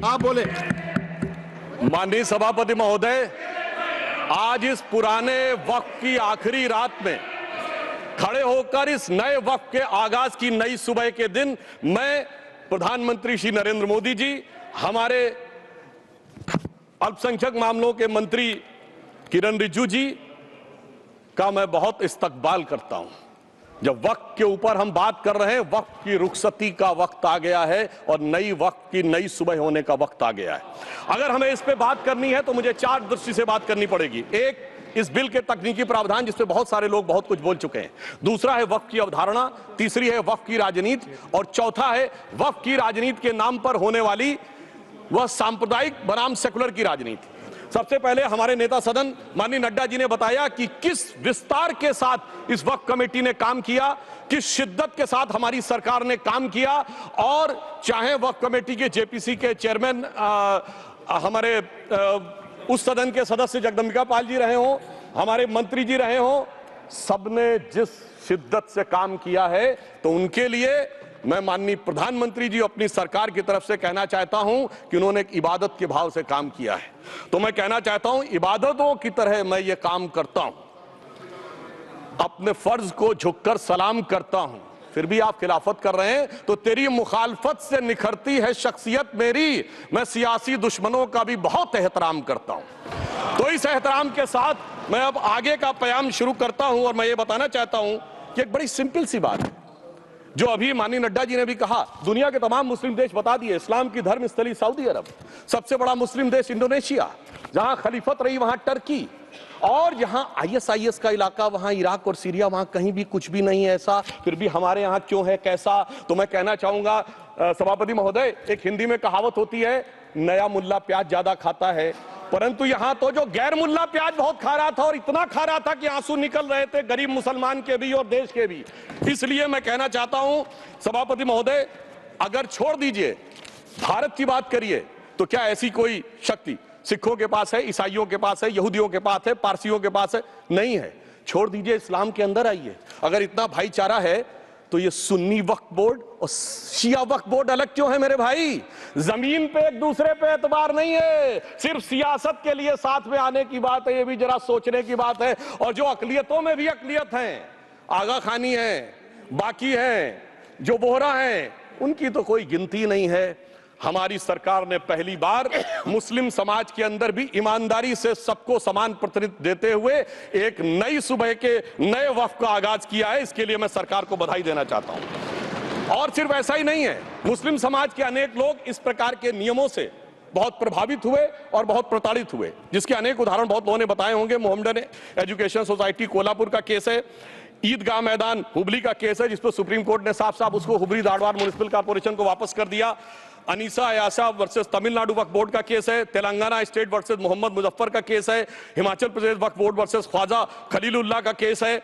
आप बोले। माननीय सभापति महोदय, आज इस पुराने वक्त की आखिरी रात में खड़े होकर इस नए वक्त के आगाज की नई सुबह के दिन मैं प्रधानमंत्री श्री नरेंद्र मोदी जी, हमारे अल्पसंख्यक मामलों के मंत्री किरण रिजिजू जी का मैं बहुत इस्तकबाल करता हूं। जब वक्त के ऊपर हम बात कर रहे हैं, वक्त की रुखसती का वक्त आ गया है और नई वक्त की नई सुबह होने का वक्त आ गया है। अगर हमें इस पे बात करनी है तो मुझे चार दृष्टि से बात करनी पड़ेगी। एक, इस बिल के तकनीकी प्रावधान जिस पे बहुत सारे लोग बहुत कुछ बोल चुके हैं। दूसरा है वक्त की अवधारणा। तीसरी है वक्त की राजनीति। और चौथा है वक्त की राजनीति के नाम पर होने वाली वह सांप्रदायिक बनाम सेकुलर की राजनीति। सबसे पहले हमारे नेता सदन माननीय नड्डा जी ने बताया कि किस विस्तार के साथ इस वक्त कमेटी ने काम किया, किस शिद्दत के साथ हमारी सरकार ने काम किया। और चाहे वक्त कमेटी के जेपीसी के चेयरमैन हमारे उस सदन के सदस्य जगदम्बिका पाल जी रहे हों, हमारे मंत्री जी रहे हों, सबने जिस शिद्दत से काम किया है, तो उनके लिए मैं माननीय प्रधानमंत्री जी अपनी सरकार की तरफ से कहना चाहता हूं कि उन्होंने एक इबादत के भाव से काम किया है। तो मैं कहना चाहता हूं, इबादतों की तरह मैं ये काम करता हूं, अपने फर्ज को झुककर सलाम करता हूं। फिर भी आप खिलाफत कर रहे हैं तो तेरी मुखालफत से निखरती है शख्सियत मेरी। मैं सियासी दुश्मनों का भी बहुत एहतराम करता हूं। तो इस एहतराम के साथ मैं अब आगे का बयान शुरू करता हूं और मैं ये बताना चाहता हूं कि एक बड़ी सिंपल सी बात है जो अभी माननीय नड्डा जी ने भी कहा। दुनिया के तमाम मुस्लिम देश बता दिए, इस्लाम की धर्म स्थली सऊदी अरब, सबसे बड़ा मुस्लिम देश इंडोनेशिया, जहां खलीफत रही वहां टर्की, और जहां आईएसआईएस का इलाका वहां इराक और सीरिया, वहां कहीं भी कुछ भी नहीं है ऐसा। फिर भी हमारे यहां क्यों है, कैसा? तो मैं कहना चाहूंगा सभापति महोदय, एक हिंदी में कहावत होती है, नया मुल्ला प्याज ज्यादा खाता है, परंतु यहां तो जो गैर मुल्ला प्याज बहुत खा रहा था और इतना खा रहा था कि आंसू निकल रहे थे गरीब मुसलमान के भी और देश के भी। इसलिए मैं कहना चाहता हूं सभापति महोदय, अगर छोड़ दीजिए भारत की बात करिए, तो क्या ऐसी कोई शक्ति सिखों के पास है, ईसाइयों के पास है, यहूदियों के पास है, पारसियों के पास है? नहीं है। छोड़ दीजिए, इस्लाम के अंदर आइए। अगर इतना भाईचारा है तो ये सुन्नी वक्फ बोर्ड और शिया वक्फ बोर्ड अलग क्यों है मेरे भाई? जमीन पे एक दूसरे पे एतबार नहीं है, सिर्फ सियासत के लिए साथ में आने की बात है। ये भी जरा सोचने की बात है। और जो अकलियतों में भी अकलियत है, आगा खानी है, बाकी है, जो बोहरा है, उनकी तो कोई गिनती नहीं है। हमारी सरकार ने पहली बार मुस्लिम समाज के अंदर भी ईमानदारी से सबको समान प्रतिनिधित्व देते हुए एक नई सुबह के नए वक्त का आगाज किया है। इसके लिए मैं सरकार को बधाई देना चाहता हूं। और सिर्फ ऐसा ही नहीं है, मुस्लिम समाज के अनेक लोग इस प्रकार के नियमों से बहुत प्रभावित हुए और बहुत प्रताड़ित हुए, जिसके अनेक उदाहरण बहुत लोगों ने बताए होंगे। मोहम्मडन एजुकेशन सोसाइटी कोल्हापुर का केस है, ईदगाह मैदान हुबली का केस है, जिसको सुप्रीम कोर्ट ने साफ साफ उसको हुबली धारवाड़ म्युनिसिपल कॉर्पोरेशन को वापस कर दिया। अनीसा अयाशा वर्सेस तमिलनाडु वक्फ बोर्ड का केस है, तेलंगाना स्टेट वर्सेस मोहम्मद मुजफ्फर का केस है, हिमाचल प्रदेश वक्फ बोर्ड वर्सेस ख्वाजा खलीलुल्लाह का केस है।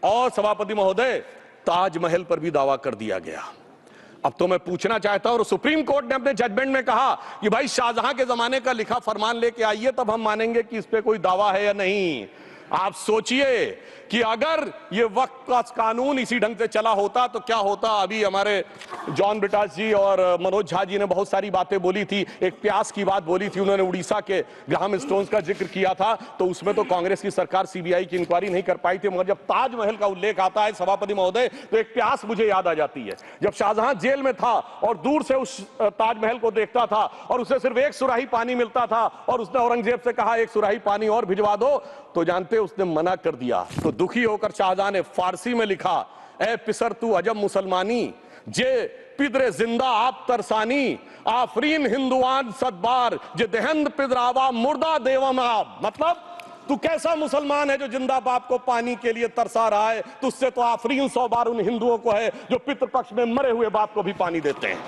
और सभापति महोदय, ताजमहल पर भी दावा कर दिया गया। अब तो मैं पूछना चाहता हूं, और सुप्रीम कोर्ट ने अपने जजमेंट में कहा कि भाई शाहजहां के जमाने का लिखा फरमान लेके आइए, तब हम मानेंगे कि इस पे कोई दावा है या नहीं। आप सोचिए कि अगर ये वक्त का कानून इसी ढंग से चला होता तो क्या होता। अभी हमारे जॉन ब्रिटास जी और मनोज झा जी ने बहुत सारी बातें बोली थी। एक प्यास की बात बोली थी, उन्होंने उड़ीसा के ग्राहम स्टोन्स का जिक्र किया था, तो उसमें तो कांग्रेस की सरकार सीबीआई की इंक्वायरी नहीं कर पाई थी। मगर जब ताजमहल का उल्लेख आता है सभापति महोदय, तो एक प्यास मुझे याद आ जाती है। जब शाहजहां जेल में था और दूर से उस ताजमहल को देखता था और उसे सिर्फ एक सुराही पानी मिलता था और उसने औरंगजेब से कहा एक सुराही पानी और भिजवा दो, तो जानते उसने मना कर दिया। तो दुखी होकर शाहजहां ने फारसी में लिखा, ए पिसर तू अजब मुसलमानी, जे पिदरे जिंदा आप तरसानी, आफरीन हिंदुआन सदबार, जे देहंद पिदरावा मुर्दा देवम आप। मतलब तू कैसा मुसलमान है जो जिंदा बाप को पानी के लिए तरसा रहा है? तुझसे तो आफरीन 100 बार उन हिंदुओं को है जो पितृपक्ष में मरे हुए बाप को भी पानी देते हैं।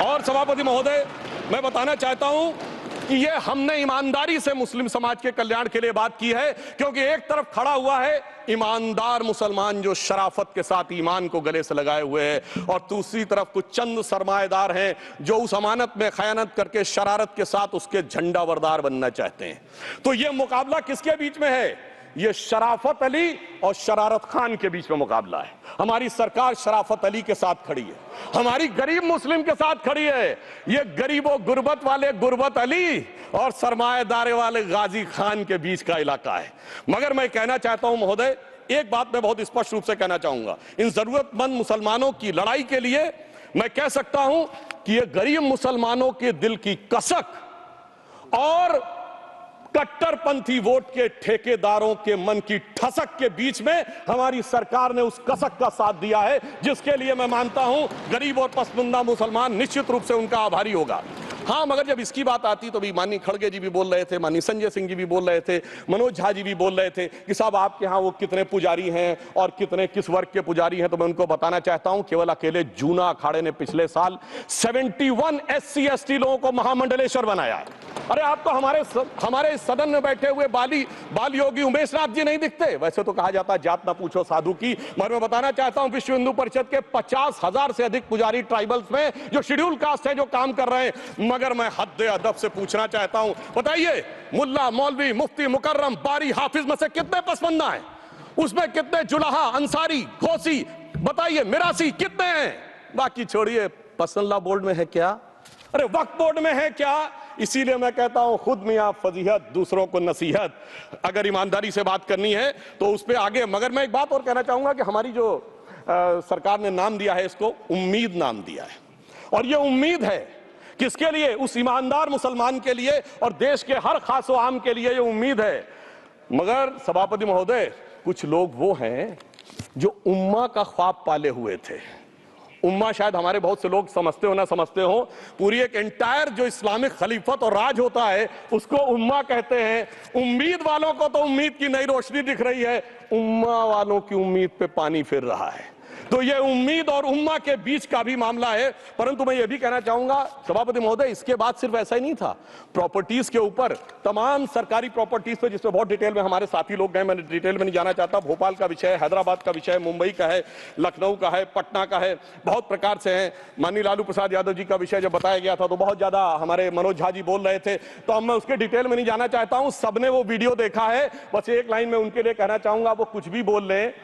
और सभापति महोदय, मैं बताना चाहता हूं कि ये हमने ईमानदारी से मुस्लिम समाज के कल्याण के लिए बात की है, क्योंकि एक तरफ खड़ा हुआ है ईमानदार मुसलमान जो शराफत के साथ ईमान को गले से लगाए हुए हैं, और दूसरी तरफ कुछ चंद सरमाएदार हैं जो उस अमानत में खयानत करके शरारत के साथ उसके झंडा बरदार बनना चाहते हैं। तो ये मुकाबला किसके बीच में है? ये शराफत अली और शरारत खान के बीच में मुकाबला है। हमारी सरकार शराफत अली के साथ खड़ी है, हमारी गरीब मुस्लिम के साथ खड़ी है। ये गरीबों गुर्बत वाले गुर्बत अली और सरमाएदारे वाले गाजी खान के बीच का इलाका है। मगर मैं कहना चाहता हूं महोदय, एक बात मैं बहुत स्पष्ट रूप से कहना चाहूंगा, इन जरूरतमंद मुसलमानों की लड़ाई के लिए मैं कह सकता हूं कि ये गरीब मुसलमानों के दिल की कसक और कट्टरपंथी वोट के ठेकेदारों के मन की ठसक के बीच में हमारी सरकार ने उस कसक का साथ दिया है, जिसके लिए मैं मानता हूं गरीब और पसमानदा मुसलमान निश्चित रूप से उनका आभारी होगा। हाँ, मगर जब इसकी बात आती तो भी माननीय खड़गे जी भी बोल रहे थे, माननीय संजय सिंह जी भी बोल रहे थे, मनोज झा जी भी बोल रहे थे कि साहब आपके यहाँ वो कितने पुजारी हैं और कितने किस वर्ग के पुजारी हैं। तो मैं उनको बताना चाहता हूं केवल अकेले जूना अखाड़े ने पिछले साल 71 SC ST लोगों को महामंडलेश्वर बनाया है। अरे आपको हमारे सदन में बैठे हुए बाल योगी उमेश नाथ जी नहीं दिखते? वैसे तो कहा जाता है जात ना पूछो साधु की, मगर मैं बताना चाहता हूं विश्व हिंदू परिषद के 50,000 से अधिक पुजारी ट्राइबल्स में जो शेड्यूल कास्ट है जो काम कर रहे हैं। मगर मैं हद अदब से पूछना चाहता हूं, बताइए मुल्ला मौलवी मुफ्ती मुकर्रम बारी हाफिज में से कितने पसमंदा हैं? उसमें कितने जुलाहा अंसारी घोसी बताइए मिरासी कितने हैं? बाकी छोड़िए, पसंदला बोर्ड में है क्या? अरे वक्फ बोर्ड में है क्या? इसीलिए मैं कहता हूं खुद मियां फजीहत दूसरों को नसीहत। अगर ईमानदारी से बात करनी है तो उस पर आगे। मगर मैं एक बात और कहना चाहूंगा कि हमारी जो सरकार ने नाम दिया है, इसको उम्मीद नाम दिया है। और ये उम्मीद है किसके लिए? उस ईमानदार मुसलमान के लिए और देश के हर खास व आम के लिए ये उम्मीद है। मगर सभापति महोदय, कुछ लोग वो हैं जो उम्मा का ख्वाब पाले हुए थे। उम्मा शायद हमारे बहुत से लोग समझते हो ना समझते हो, पूरी एक एंटायर जो इस्लामिक खलीफत और राज होता है उसको उम्मा कहते हैं। उम्मीद वालों को तो उम्मीद की नई रोशनी दिख रही है, उम्मा वालों की उम्मीद पे पानी फिर रहा है। तो ये उम्मीद और उम्मा के बीच का भी मामला है। परंतु मैं ये भी कहना चाहूंगा सभापति महोदय, इसके बाद सिर्फ ऐसा ही नहीं था। प्रॉपर्टीज के ऊपर, तमाम सरकारी प्रॉपर्टीज पे जिसमें बहुत डिटेल में हमारे साथी लोग गए, मैं डिटेल में नहीं जाना चाहता। भोपाल का विषय है, हैदराबाद का विषय है, मुंबई का है, लखनऊ का है, पटना का है, बहुत प्रकार से है। माननीय लालू प्रसाद यादव जी का विषय जब बताया गया था तो बहुत ज्यादा हमारे मनोज झा जी बोल रहे थे, तो अब मैं उसके डिटेल में नहीं जाना चाहता हूं। सबने वो वीडियो देखा है। बस एक लाइन में उनके लिए कहना चाहूंगा, वो कुछ भी बोल रहे हैं,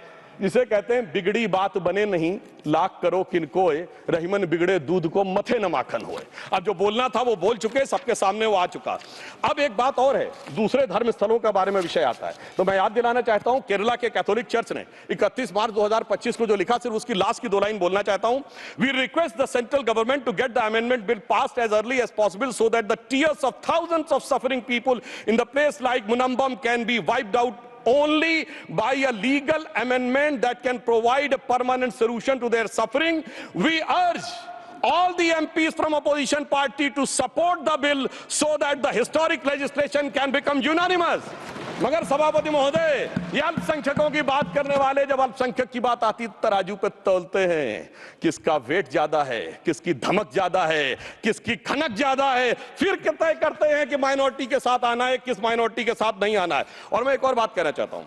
जिसे कहते हैं बिगड़ी बात बने नहीं, लाख करो किनकोए, रहीमन बिगड़े दूध को मथे न माखन होए। अब जो बोलना था वो बोल चुके, सबके सामने वो आ चुका। अब एक बात और है, दूसरे धर्म स्थलों के बारे में विषय आता है तो मैं याद दिलाना चाहता हूं, केरला के कैथोलिक चर्च ने 31 मार्च 2025 को जो लिखा, सिर्फ उसकी लास्ट की 2 लाइन बोलना चाहता हूं। We request the central government to get the amendment bill passed as early as possible so that the tears of thousands of suffering people in the place like Munambam can be wiped out only by a legal amendment that can provide a permanent solution to their suffering. We urge all the MPs from opposition party to support the bill so that the historic legislation can become unanimous. मगर सभापति महोदय, ये अल्पसंख्यकों की बात करने वाले जब अल्पसंख्यक की बात आती तराजू पे तौलते हैं, किसका वेट ज्यादा है, किसकी धमक ज्यादा है, किसकी खनक ज्यादा है, फिर तय करते हैं कि माइनॉरिटी के साथ आना है, किस माइनॉरिटी के साथ नहीं आना है। और मैं एक और बात कहना चाहता हूं,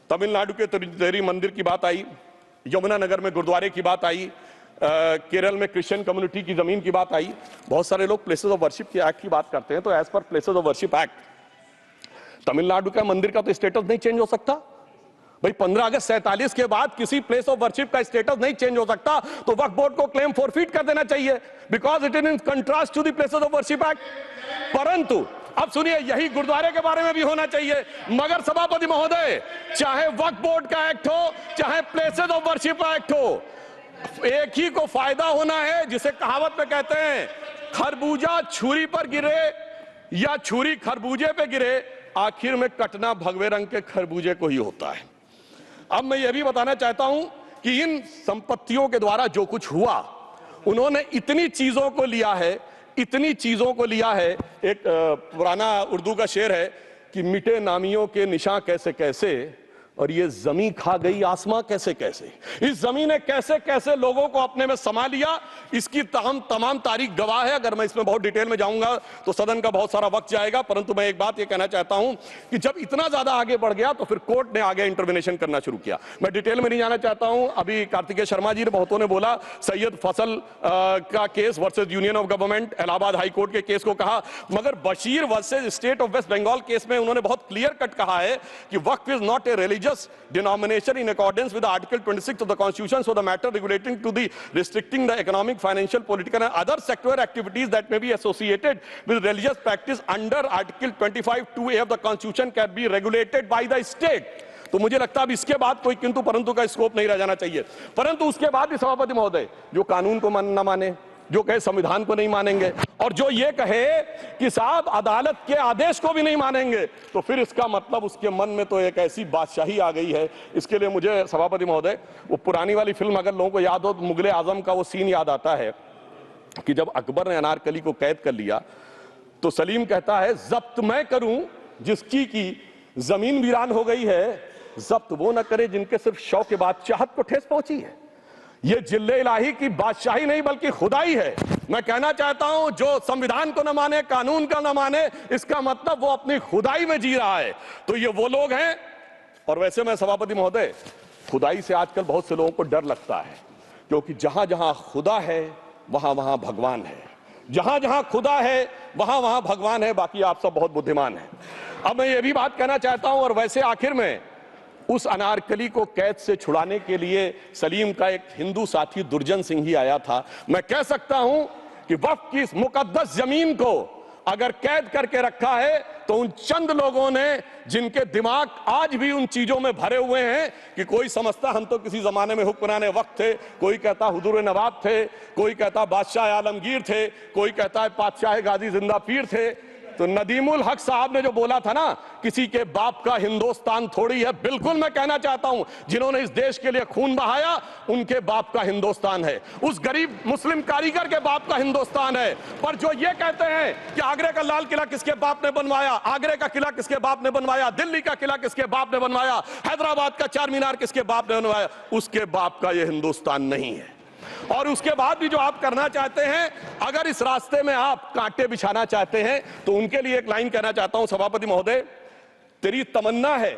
तमिलनाडु के तिरुचेरी मंदिर की बात आई, यमुनानगर में गुरुद्वारे की बात आई, केरल में क्रिश्चियन कम्युनिटी की जमीन की बात आई। बहुत सारे लोग प्लेसेस ऑफ वर्शिप के एक्ट की बात करते हैं, तो as per places of worship act Tamil Nadu का मंदिर का तो स्टेटस नहीं चेंज हो सकता भाई। 15 अगस्त 47 के बाद किसी प्लेस ऑफ वर्शिप का स्टेटस नहीं चेंज हो सकता, तो वक्फ बोर्ड को क्लेम फॉरफिट कर देना चाहिए, because it is in contrast to the places of worship act. परंतु अब सुनिए, यही गुरुद्वारे के बारे में भी होना चाहिए। मगर सभापति महोदय, चाहे वक्फ बोर्ड का एक्ट हो, चाहे प्लेसेस ऑफ वर्शिप एक्ट हो, एक ही को फायदा होना है, जिसे कहावत में कहते हैं खरबूजा छुरी पर गिरे या छुरी खरबूजे पे गिरे, आखिर में कटना भगवे रंग के खरबूजे को ही होता है। अब मैं यह भी बताना चाहता हूं कि इन संपत्तियों के द्वारा जो कुछ हुआ, उन्होंने इतनी चीजों को लिया है, इतनी चीजों को लिया है। एक पुराना उर्दू का शेर है कि मिटे नामियों के निशान कैसे कैसे, और ये जमीन खा गई आसमां कैसे कैसे। इस जमीन ने कैसे कैसे लोगों को अपने में समा लिया, इसकी तमाम तारीख गवाह है। अगर मैं इसमें बहुत डिटेल में जाऊंगा तो सदन का बहुत सारा वक्त जाएगा, परंतु मैं एक बात ये कहना चाहता हूं कि जब इतना ज्यादा आगे बढ़ गया तो फिर कोर्ट ने आगे इंटरवेंशन करना शुरू किया। मैं डिटेल में नहीं जाना चाहता हूं। अभी कार्तिकेय शर्मा जी ने बहुतों ने बोला सैयद फैसल का case versus union of government, Allahabad high court के केस को कहा, मगर Bashir versus state of West Bengal case में उन्होंने बहुत क्लियर कट कहा है कि Waqf is not a religious denomination in accordance with Article 26 of the Constitution, so the matter relating to the restricting the economic, financial, political and other sectoral activities that may be associated with religious practice under Article 25(2)(a) of the Constitution can be regulated by the state. तो मुझे लगता है अब इसके बाद कोई किंतु परंतु का स्कोप नहीं रह जाना चाहिए। परंतु उसके बाद भी सभापति महोदय जो कानून को न माने, जो कहे संविधान को नहीं मानेंगे और जो ये कहे कि साहब अदालत के आदेश को भी नहीं मानेंगे, तो फिर इसका मतलब उसके मन में तो एक ऐसी बादशाही आ गई है। इसके लिए मुझे सभापति महोदय वो पुरानी वाली फिल्म अगर लोगों को याद हो तो मुगले आजम का वो सीन याद आता है कि जब अकबर ने अनारकली को कैद कर लिया तो सलीम कहता है जब्त मैं करूं जिसकी की जमीन वीरान हो गई है, जब्त वो न करे जिनके सिर्फ शौक के बाद चाहत को ठेस पहुंची है। ये जिल्ले इलाही की बादशाही नहीं बल्कि खुदाई है। मैं कहना चाहता हूं जो संविधान को न माने, कानून का न माने, इसका मतलब वो अपनी खुदाई में जी रहा है। तो ये वो लोग हैं। और वैसे मैं सभापति महोदय खुदाई से आजकल बहुत से लोगों को डर लगता है, क्योंकि जहां जहां खुदा है वहां वहां भगवान है, जहां जहां खुदा है वहां वहां भगवान है। बाकी आप सब बहुत बुद्धिमान हैं। अब मैं ये भी बात कहना चाहता हूं, और वैसे आखिर में उस अनारकली को कैद से छुड़ाने के लिए सलीम का एक हिंदू साथी दुर्जन सिंह ही आया था। मैं कह सकता हूं कि वक्फ की इस मुकद्दस जमीन को अगर कैद करके रखा है तो उन चंद लोगों ने जिनके दिमाग आज भी उन चीजों में भरे हुए हैं कि कोई समझता हम तो किसी जमाने में हुक्मरान वक्त थे, कोई कहता हुजूर नवाब थे, कोई कहता बादशाह आलमगीर थे, कोई कहता है बादशाह गाजी जिंदा पीर थे। तो नदीमुल हक साहब ने जो बोला था ना, किसी के बाप का हिंदुस्तान थोड़ी है, बिल्कुल मैं कहना चाहता हूं जिन्होंने इस देश के लिए खून बहाया उनके बाप का हिंदुस्तान है, उस गरीब मुस्लिम कारीगर के बाप का हिंदुस्तान है। पर जो ये कहते हैं कि आगरे का लाल किला किसके बाप ने बनवाया, आगरे का किला किसके बाप ने बनवाया, दिल्ली का किला किसके बाप ने बनवाया, हैदराबाद का चार मीनार किसके बाप ने बनवाया, उसके बाप का ये हिंदुस्तान नहीं है। और उसके बाद भी जो आप करना चाहते हैं, अगर इस रास्ते में आप कांटे बिछाना चाहते हैं तो उनके लिए एक लाइन कहना चाहता हूं सभापति महोदय, तेरी तमन्ना है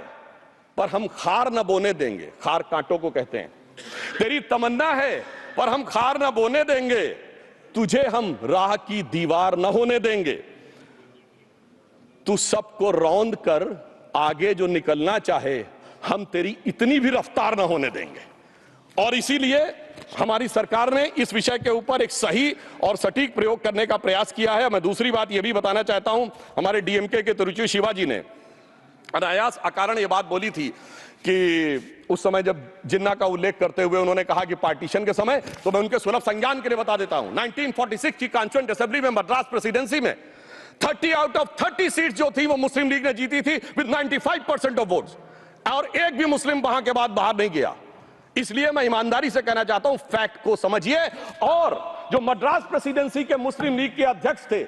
पर हम खार न बोने देंगे, खार कांटों को कहते हैं, तेरी तमन्ना है पर हम खार न बोने देंगे, तुझे हम राह की दीवार न होने देंगे, तू सबको रौंद कर आगे जो निकलना चाहे हम तेरी इतनी भी रफ्तार न होने देंगे। और इसीलिए हमारी सरकार ने इस विषय के ऊपर एक सही और सटीक प्रयोग करने का प्रयास किया है। मैं दूसरी बात यह भी बताना चाहता हूं, हमारे डीएमके के तिरुचि शिवाजी ने अनायास अकारण यह बात बोली थी कि उस समय जब जिन्ना का उल्लेख करते हुए उन्होंने कहा कि पार्टीशन के समय, तो मैं उनके सुलभ संज्ञान के लिए बता देता हूं, 1946 की कॉन्स्टिट्यूएंट असेंबली में मद्रास प्रेसिडेंसी में 30 आउट ऑफ 30 सीट्स जो थी वो मुस्लिम लीग ने जीती थी विद 95% ऑफ वोट्स, और एक भी मुस्लिम वहां के बाद बाहर नहीं गया। इसलिए मैं ईमानदारी से कहना चाहता हूं, फैक्ट को समझिए। और जो मद्रास प्रेसिडेंसी के मुस्लिम लीग के अध्यक्ष थे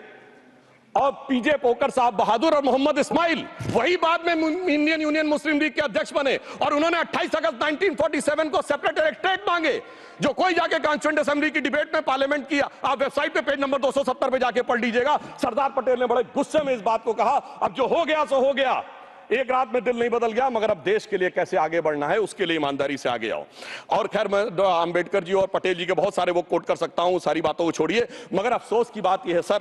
और पीजे पोकर साहब बहादुर और मोहम्मद इस्माइल, वही बाद में इंडियन यूनियन मुस्लिम लीग के अध्यक्ष बने, और उन्होंने 28 अगस्त 1947 को सेपरेट इलेक्टोरेट मांगे, जो कोई जाके कॉन्स्टिट्यूएंट असेंबली की डिबेट में पार्लियामेंट किया। आप वेबसाइट पे पेज नंबर 270 पे जाके पढ़ लीजिएगा। सरदार पटेल ने बड़े गुस्से में इस बात को कहा, अब जो हो गया सो हो गया, एक रात में दिल नहीं बदल गया, मगर अब देश के लिए कैसे आगे बढ़ना है उसके लिए ईमानदारी से आगे आओ। और खैर मैं अंबेडकर जी और पटेल जी के बहुत सारे वो कोट कर सकता हूं, सारी बातों को छोड़िए, मगर अफसोस की बात यह है सर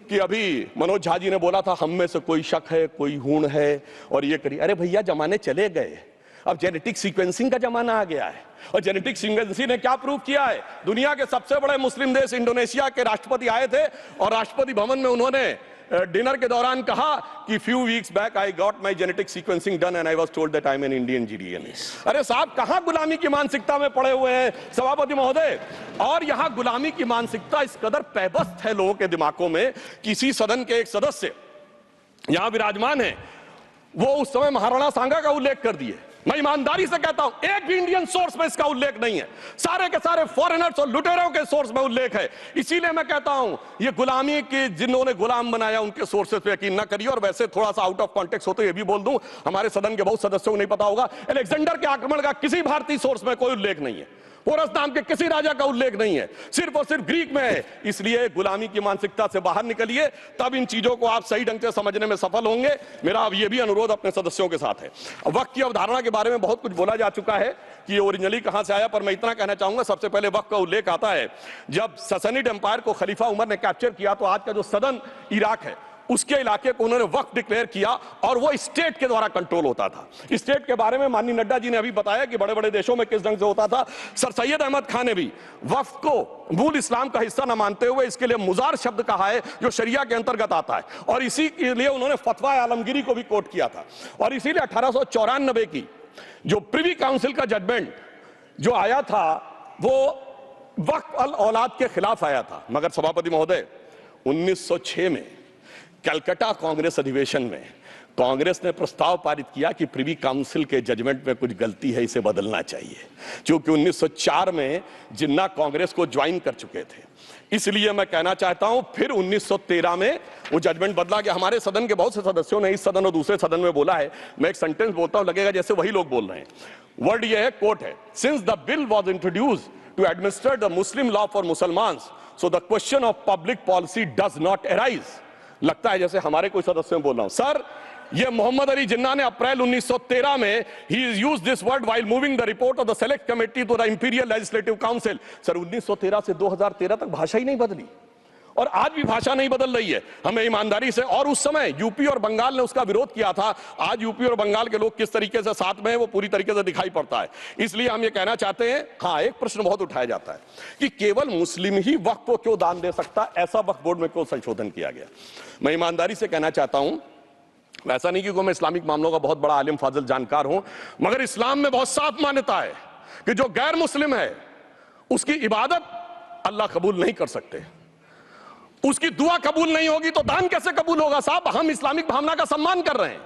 कि अभी मनोज झा जी ने बोला था हम में से कोई शक है, कोई हूण है और ये करिए। अरे भैया जमाने चले गए, अब जेनेटिक सीक्वेंसिंग का जमाना आ गया है। और जेनेटिक सीक्वेंसिंग ने क्या प्रूव किया है, दुनिया के सबसे बड़े मुस्लिम देश इंडोनेशिया के राष्ट्रपति आए थे और राष्ट्रपति भवन में उन्होंने डिनर के दौरान कहा कि few weeks back I got my genetic sequencing done and I was told that I am an Indian GDNA. अरे साहब कहां गुलामी की मानसिकता में पड़े हुए हैं सभापति महोदय। और यहां गुलामी की मानसिकता इस कदर पैबस्त है लोगों के दिमागों में, किसी सदन के एक सदस्य यहां विराजमान है, वो उस समय महाराणा सांगा का उल्लेख कर दिए मैं ईमानदारी से कहता हूं एक भी इंडियन सोर्स में इसका उल्लेख नहीं है, सारे के सारे फॉरेनर्स और लुटेरों के सोर्स में उल्लेख है। इसीलिए मैं कहता हूं ये गुलामी की जिन्होंने गुलाम बनाया उनके सोर्सेस पे यकीन ना करिए। और वैसे थोड़ा सा आउट ऑफ कॉन्टेक्स्ट हो तो ये भी बोल दूं, हमारे सदन के बहुत सदस्यों को नहीं पता होगा, अलेक्जेंडर के आक्रमण का किसी भारतीय सोर्स में कोई उल्लेख नहीं है, पोरस नाम के किसी राजा का उल्लेख नहीं है, सिर्फ और सिर्फ ग्रीक में है। इसलिए गुलामी की मानसिकता से बाहर निकलिए, तब इन चीजों को आप सही ढंग से समझने में सफल होंगे। मेरा अब यह भी अनुरोध अपने सदस्यों के साथ है। वक्त की अवधारणा के बारे में बहुत कुछ बोला जा चुका है कि ये ओरिजिनली कहां से आया, पर मैं इतना कहना चाहूंगा, सबसे पहले वक्त का उल्लेख आता है जब ससनिड एम्पायर को खलीफा उमर ने कैप्चर किया, तो आज का जो सदन इराक है उसके इलाके को उन्होंने वक्फ डिक्लेयर किया और वो स्टेट के द्वारा कंट्रोल होता था। स्टेट के बारे में माननीय नड्डा जी ने अभी बताया कि बड़े बड़े देशों में किस ढंग से होता था। सर सैयद अहमद खान ने भी वक्फ को मूल इस्लाम का हिस्सा न मानते हुए इसके लिए मुजार शब्द कहा है जो शरिया के अंतर्गत आता है, और इसी के लिए उन्होंने फतवा आलमगीरी को भी कोट किया था। और इसीलिए 1894 की जो प्रिवी काउंसिल का जजमेंट जो आया था वो वक्फ अल औलाद के खिलाफ आया था। मगर सभापति महोदय 1906 में कलकत्ता कांग्रेस अधिवेशन में कांग्रेस ने प्रस्ताव पारित किया कि प्रिवी काउंसिल के जजमेंट में कुछ गलती है, इसे बदलना चाहिए, क्योंकि 1904 में जिन्ना कांग्रेस को ज्वाइन कर चुके थे। इसलिए मैं कहना चाहता हूं फिर 1913 में वो जजमेंट बदला गया। हमारे सदन के बहुत से सदस्यों ने इस सदन और दूसरे सदन में बोला है, मैं एक सेंटेंस बोलता हूं लगेगा जैसे वही लोग बोल रहे हैं। वर्ड ये है, कोट है, since the bill was introduce to administer the Muslim law for Mussalmans so the question of public policy does not arise. लगता है जैसे हमारे कोई सदस्य में बोल रहा हूं। सर ये मोहम्मद अली जिन्ना ने अप्रैल 1913 में he used this word while moving the report of the select committee to the imperial legislative council. Sir 1913 से 2013 तक भाषा ही नहीं बदली और आज भी भाषा नहीं बदल रही है। हमें ईमानदारी से, और उस समय यूपी और बंगाल ने उसका विरोध किया था, आज यूपी और बंगाल के लोग किस तरीके से साथ में है वो पूरी तरीके से दिखाई पड़ता है। इसलिए हम ये कहना चाहते हैं, हाँ एक प्रश्न बहुत उठाया जाता है कि केवल मुस्लिम ही वक्फ को क्यों दान दे सकता, ऐसा वक्फ बोर्ड में क्यों संशोधन किया गया। मैं ईमानदारी से कहना चाहता हूं, ऐसा नहीं क्योंकि मैं इस्लामिक मामलों का बहुत बड़ा आलिम फाजिल जानकार हूं, मगर इस्लाम में बहुत साफ मान्यता है कि जो गैर मुस्लिम है उसकी इबादत अल्लाह कबूल नहीं कर सकते, उसकी दुआ कबूल नहीं होगी तो दान कैसे कबूल होगा। साहब हम इस्लामिक भावना का सम्मान कर रहे हैं।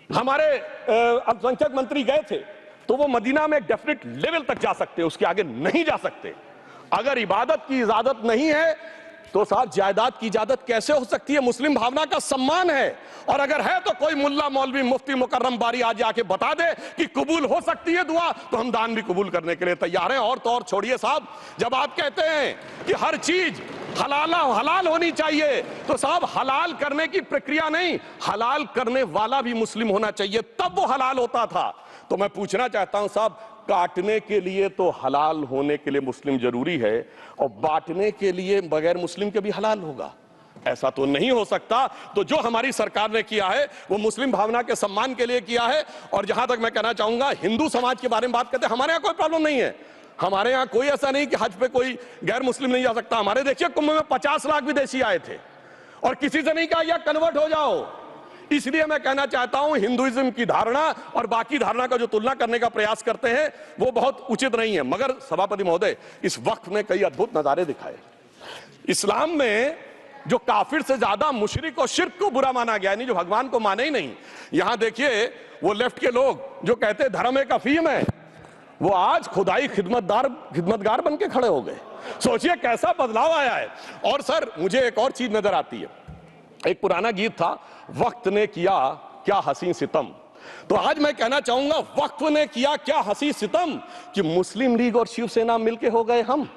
हमारे अल्पसंख्यक मंत्री गए थे तो वो मदीना में एक डेफिनेट लेवल तक जा सकते, उसके आगे नहीं जा सकते। अगर इबादत की इजाजत नहीं है तो साहब जायदाद की इजाजत कैसे हो सकती है। मुस्लिम भावना का सम्मान है, और अगर है तो कोई मुल्ला मौलवी मुफ्ती मुकर्रम बारी आज आके बता दे कि कबूल हो सकती है दुआ, तो हम दान भी कबूल करने के लिए तैयार हैं। और तो और छोड़िए साहब, जब आप कहते हैं कि हर चीज हलाल होनी चाहिए, तो साहब हलाल करने की प्रक्रिया नहीं, हलाल करने वाला भी मुस्लिम होना चाहिए, तब वो हलाल होता था। तो मैं पूछना चाहता हूं साहब, काटने के लिए तो हलाल होने के लिए मुस्लिम जरूरी है और बांटने के लिए बगैर मुस्लिम के भी हलाल होगा, ऐसा तो नहीं हो सकता। तो जो हमारी सरकार ने किया है वो मुस्लिम भावना के सम्मान के लिए किया है। और जहां तक मैं कहना चाहूंगा, हिंदू समाज के बारे में बात करते हैं, हमारे यहां कोई प्रॉब्लम नहीं है। हमारे यहां कोई ऐसा नहीं कि हज पे कोई गैर मुस्लिम नहीं जा सकता। हमारे देखिए कुंभ में 50 लाख विदेशी आए थे और किसी से नहीं कहा या कन्वर्ट हो जाओ। इसलिए मैं कहना चाहता हूं हिंदुइज्म की धारणा और बाकी धारणा का जो तुलना करने का प्रयास करते हैं वो बहुत उचित नहीं है। मगर सभापति महोदय, इस वक्त ने कई अद्भुत नजारे दिखाए। इस्लाम में जो काफिर से ज्यादा मुशरिक और शिर्क को बुरा माना गया, नहीं जो भगवान को माने ही नहीं। यहां देखिए वो लेफ्ट के लोग जो कहते धर्म एक अफीम है, वो आज खुदाई खिदमतगार बन के खड़े हो गए। सोचिए कैसा बदलाव आया है। और सर मुझे एक और चीज नजर आती है, एक पुराना गीत था, वक्त ने किया क्या हसी सितम। तो आज मैं कहना चाहूंगा, वक्त ने किया क्या हसी सितम कि मुस्लिम लीग और शिवसेना मिलके हो गए हम।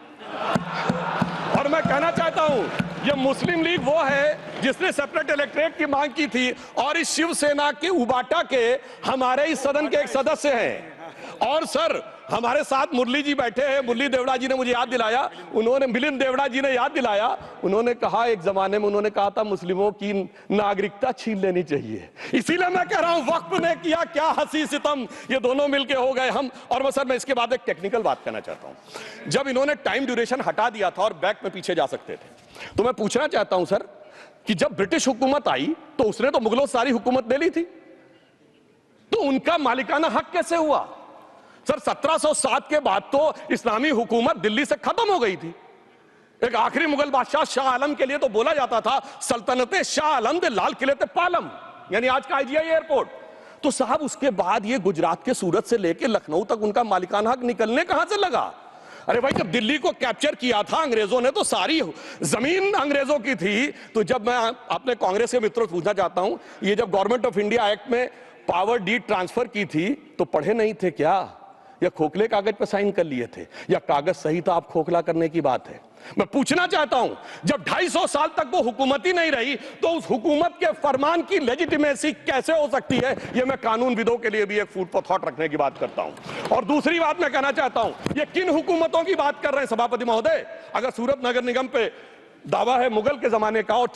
और मैं कहना चाहता हूं, ये मुस्लिम लीग वो है जिसने सेपरेट इलेक्टोरेट की मांग की थी, और इस शिवसेना के उबाटा के हमारे इस सदन के एक सदस्य हैं। और सर हमारे साथ मुरली जी बैठे हैं, मुरली देवड़ा जी ने मुझे याद दिलाया, उन्होंने मिलिंद देवड़ा जी ने याद दिलाया, उन्होंने कहा एक जमाने में उन्होंने कहा था मुस्लिमों की नागरिकता छीन लेनी चाहिए। इसीलिए मैं कह रहा हूं वक्फ ने किया क्या हसी सितम, ये दोनों मिलके हो गए हम। और सर मैं इसके बाद एक टेक्निकल बात करना चाहता हूं। जब इन्होंने टाइम ड्यूरेशन हटा दिया था और बैक में पीछे जा सकते थे, तो मैं पूछना चाहता हूं सर कि जब ब्रिटिश हुकूमत आई तो उसने तो मुगलों सारी हुकूमत ले ली थी, तो उनका मालिकाना हक कैसे हुआ। सर 1707 के बाद तो इस्लामी हुकूमत दिल्ली से खत्म हो गई थी। एक आखिरी मुगल बादशाह शाह आलम के लिए तो बोला जाता था सल्तनते शाह आलम दे लाल किले ते पालम, यानी आज का आईजीआई एयरपोर्ट। तो साहब उसके बाद ये गुजरात के सूरत से लेकर लखनऊ तक उनका मालिकाना हक निकलने कहां से लगा? अरे भाई, जब दिल्ली को कैप्चर किया था अंग्रेजों ने तो सारी जमीन अंग्रेजों की थी। तो जब मैं अपने कांग्रेस के मित्रों से पूछना चाहता हूं, ये जब गवर्नमेंट ऑफ इंडिया एक्ट में पावर डीड ट्रांसफर की थी तो पढ़े नहीं थे क्या, या खोखले कागज पर साइन कर लिए थे, या कागज सही था आप खोखला करने की बात है? मैं पूछना चाहता हूं, जब 250 साल तक वो हुकूमत ही नहीं रही तो उस हुकूमत के फरमान की लेजिटिमेसी कैसे हो सकती है? ये मैं कानूनविदों के लिए भी एक फूड फॉर थॉट रखने की बात करता हूं। और दूसरी बात मैं कहना चाहता हूं, ये किन हुकूमतों की बात कर रहे हैं सभापति महोदय? अगर सूरत नगर निगम पे दावा है मुगल के जमाने का और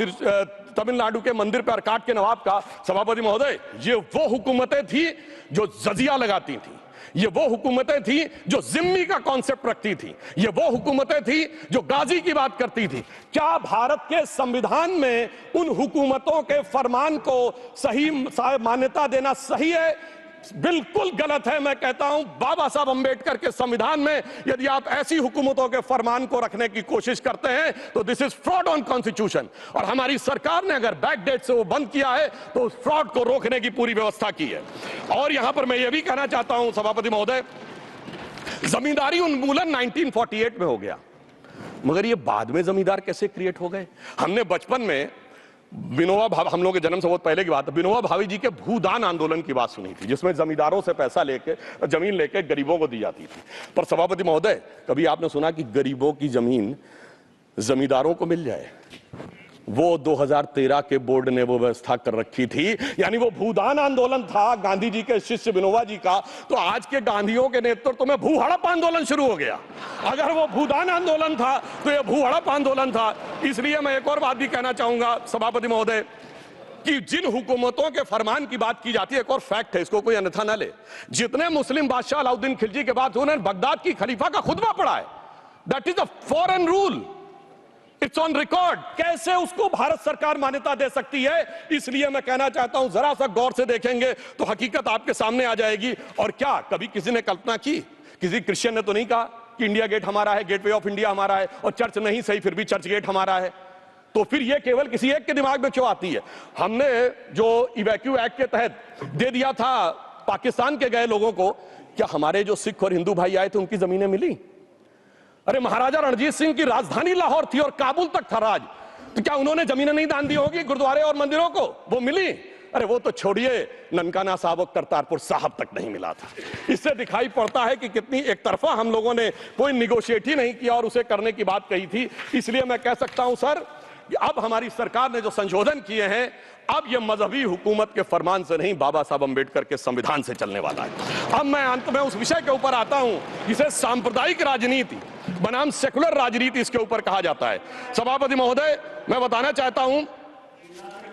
तमिलनाडु के मंदिर पर अरकाट के नवाब का, सभापति महोदय ये वो हुकूमतें थी जो जजिया लगाती थी, ये वो हुकूमतें थी जो जिम्मी का कॉन्सेप्ट रखती थी, ये वो हुकूमतें थी जो गाजी की बात करती थी। क्या भारत के संविधान में उन हुकूमतों के फरमान को सही मान्यता देना सही है? बिल्कुल गलत है। मैं कहता हूं बाबा साहब अंबेडकर के संविधान में यदि आप ऐसी हुकूमतों के फरमान को रखने की कोशिश करते हैं तो this is fraud on constitution. और हमारी सरकार ने अगर बैकडेट से वो बंद किया है तो उस फ्रॉड को रोकने की पूरी व्यवस्था की है। और यहां पर मैं ये भी कहना चाहता हूं सभापति महोदय, जमींदारी उन्मूलन 1948 में हो गया, मगर ये बाद में जमींदार कैसे क्रिएट हो गए? हमने बचपन में विनोबा भावे, हम लोग के जन्म से बहुत पहले की बात है, विनोबा भावे जी के भूदान आंदोलन की बात सुनी थी, जिसमें जमींदारों से पैसा लेके जमीन लेके गरीबों को दी जाती थी। पर सभापति महोदय, कभी आपने सुना कि गरीबों की जमीन जमींदारों को मिल जाए? वो 2013 के बोर्ड ने वो व्यवस्था कर रखी थी। यानी वो भूदान आंदोलन था गांधी जी के शिष्य विनोबा जी का, तो आज के गांधियों के नेतृत्व में भू हड़प आंदोलन शुरू हो गया। अगर वो भूदान आंदोलन था तो ये भू हड़प आंदोलन था। इसलिए मैं एक और बात भी कहना चाहूंगा सभापति महोदय कि जिन हुकूमतों के फरमान की बात की जाती है, एक और फैक्ट है, इसको कोई अन्यथा न ले, जितने मुस्लिम बादशाह अलाउद्दीन खिलजी के बाद उन्होंने बगदाद की खलीफा का खुतबा पढ़ा है, that is a foreign rule, it's on record. कैसे उसको भारत सरकार मान्यता दे सकती है? इसलिए मैं कहना चाहता हूं जरा सा गौर से देखेंगे तो हकीकत आपके सामने आ जाएगी। और क्या कभी किसी ने कल्पना की, किसी क्रिश्चियन ने तो नहीं कहा कि इंडिया गेट हमारा है, गेटवे ऑफ इंडिया हमारा है, और चर्च नहीं सही फिर भी चर्च गेट हमारा है? तो फिर ये केवल किसी एक के दिमाग में क्यों आती है? हमने जो इवैक्यू एक्ट के तहत दे दिया था पाकिस्तान के गए लोगों को, क्या हमारे जो सिख और हिंदू भाई आए थे उनकी जमीनें मिली? अरे महाराजा रणजीत सिंह की राजधानी लाहौर थी और काबुल तक था राज, तो क्या उन्होंने जमीनें नहीं दान दी होगी गुरुद्वारे और मंदिरों को? वो मिली। अरे वो तो छोड़िए, ननकाना साहब करतारपुर साहब तक नहीं मिला था। इससे दिखाई पड़ता है कि कितनी एक तरफा हम लोगों ने कोई निगोशिएट ही नहीं किया और उसे करने की बात कही थी। इसलिए मैं कह सकता हूं सर, अब हमारी सरकार ने जो संशोधन किए हैं, अब ये मजहबी हुकूमत के फरमान से नहीं, बाबा साहब अंबेडकर के संविधान से चलने वाला है। अब मैं अंत में उस विषय के ऊपर आता हूं जिसे सांप्रदायिक राजनीति बनाम सेकुलर राजनीति इसके ऊपर कहा जाता है। सभापति महोदय, मैं बताना चाहता हूं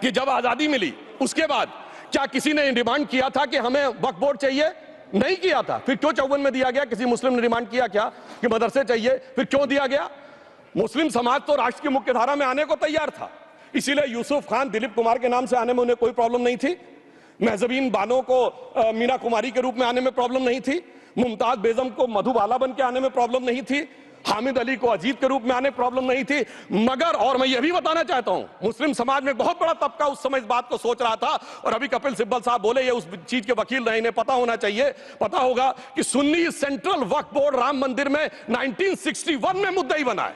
कि जब आजादी मिली उसके बाद क्या किसी ने डिमांड किया था कि हमें वक्फ बोर्ड चाहिए? नहीं किया था। फिर क्यों 54 में दिया गया? किसी मुस्लिम ने डिमांड किया क्या कि मदरसे चाहिए? फिर क्यों दिया गया? मुस्लिम समाज तो राष्ट्र की मुख्य धारा में आने को तैयार था, इसीलिए यूसुफ खान, दिलीप कुमार के नाम से आने में उन्हें कोई प्रॉब्लम नहीं थी। महजबीन बानो को मीना कुमारी के रूप में आने में प्रॉब्लम नहीं थी। मुमताज बेगम को मधुबाला बन के आने में प्रॉब्लम नहीं थी। हामिद अली को अजीत के रूप में आने प्रॉब्लम नहीं थी। मगर, और मैं यह भी बताना चाहता हूं, मुस्लिम समाज में बहुत बड़ा तबका उस समय इस बात को सोच रहा था, और अभी कपिल सिब्बल साहब बोले, ये उस चीज के वकील रहे, इन्हें पता होना चाहिए, पता होगा कि सुन्नी सेंट्रल वक्फ बोर्ड राम मंदिर में 1961 में मुद्दई बना है,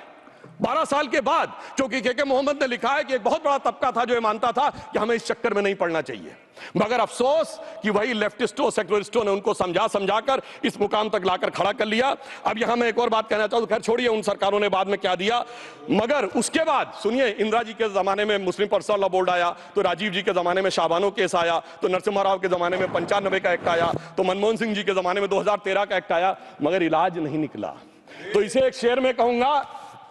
12 साल के बाद। क्योंकि के मोहम्मद ने लिखा है कि एक बहुत बड़ा तबका था जो ये मानता था कि हमें इस चक्कर में नहीं पड़ना चाहिए। मगर अफसोस कि वही लेफ्टिस्टों, सेकुलरिस्टों ने उनको समझाकर इस मुकाम तक लाकर खड़ा कर लिया। अब यहां मैं एक और बात कहना चाहूं, खैर छोड़िए उन सरकारों ने बाद में क्या दिया, मगर उसके बाद सुनिए, इंदिरा जी के जमाने में मुस्लिम पर्सनल लॉ बोर्ड आया, तो राजीव जी के जमाने में शाहबानो केस आया, तो नरसिम्हा राव के जमाने में 95 का एक्ट आया, तो मनमोहन सिंह जी के जमाने में 2013 का एक्ट आया, मगर इलाज नहीं निकला। तो इसे एक शेर में कहूंगा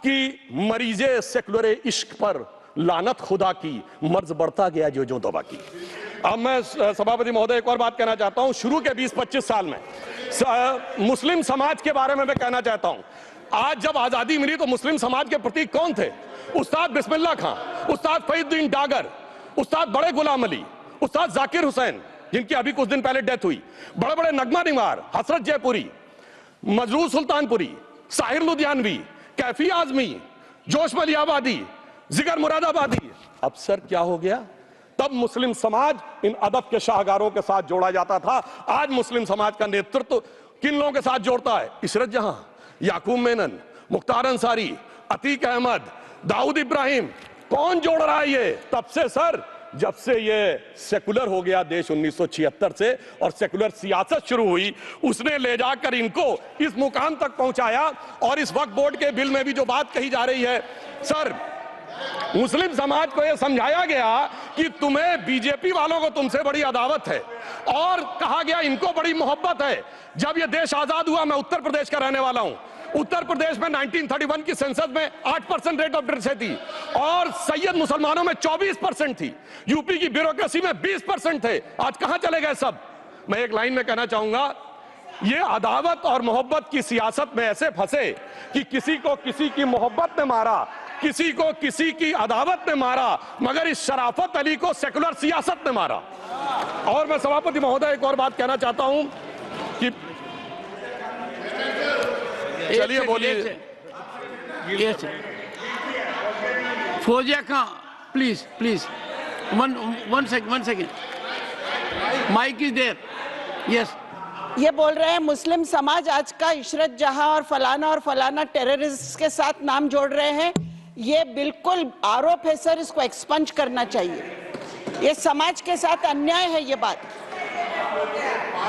कि मरीजे सेकुलर इश्क पर लानत खुदा की, मर्ज बढ़ता गया जो दवा की। अब मैं सभापति महोदय एक और बात कहना चाहता हूं, शुरू के 20-25 साल में मुस्लिम समाज के बारे में मैं कहना चाहता हूं। आज जब आजादी मिली तो मुस्लिम समाज के प्रतीक कौन थे? उस्ताद बिस्मिल्लाह खां, उस्ताद फरीदुद्दीन डागर, उस्ताद बड़े गुलाम अली, उस्ताद जाकिर हुसैन, जिनकी अभी कुछ दिन पहले डेथ हुई, बड़े बड़े नगमा निवार, हसरत जयपुरी, मजरूर सुल्तानपुरी, साहिर लुधियानवी, कैफी आजमी, जोश मलियाबादी, जिगर मुरादाबादी। अब सर क्या हो गया? तब मुस्लिम समाज इन अदब के शाहकारों के साथ जोड़ा जाता था। आज मुस्लिम समाज का नेतृत्व किन लोगों के साथ जोड़ता है? इशरत जहां, याकूब मेनन, मुख्तार अंसारी, अतीक अहमद, दाऊद इब्राहिम। कौन जोड़ रहा है ये? तब से सर, जब से ये सेकुलर हो गया देश 1976 से और सेकुलर सियासत शुरू हुई, उसने ले जाकर इनको इस मुकाम तक पहुंचाया। और इस वक्फ बोर्ड के बिल में भी जो बात कही जा रही है सर, मुस्लिम समाज को यह समझाया गया कि तुम्हें बीजेपी वालों को तुमसे बड़ी अदावत है, और कहा गया इनको बड़ी मोहब्बत है। जब यह देश आजाद हुआ, मैं उत्तर प्रदेश का रहने वाला हूं, उत्तर प्रदेश में 1931 की सेंसस में 8% रेट ऑफ लिटरेसी थी और सैयद मुसलमानों में 24% थी। यूपी की ब्यूरोक्रेसी में 20% थे। आज कहां चले गए सब? मैं एक लाइन में कहना चाहूंगा, ये अदावत और मोहब्बत की सियासत में ऐसे फंसे कि किसी को किसी की मोहब्बत ने मारा, किसी को किसी की अदावत ने मारा, मगर इस शराफत अली को सेकुलर सियासत ने मारा। और मैं सभापति महोदय एक और बात कहना चाहता हूं कि चलिए बोलिए। Fauzia Khan, please please, one second, mic is there. Yes, ये बोल रहे हैं मुस्लिम समाज आज का इशरत जहां और फलाना टेररिस्ट के साथ नाम जोड़ रहे हैं। ये बिल्कुल आरोप है सर, इसको एक्सपंज करना चाहिए। ये समाज के साथ अन्याय है। ये बात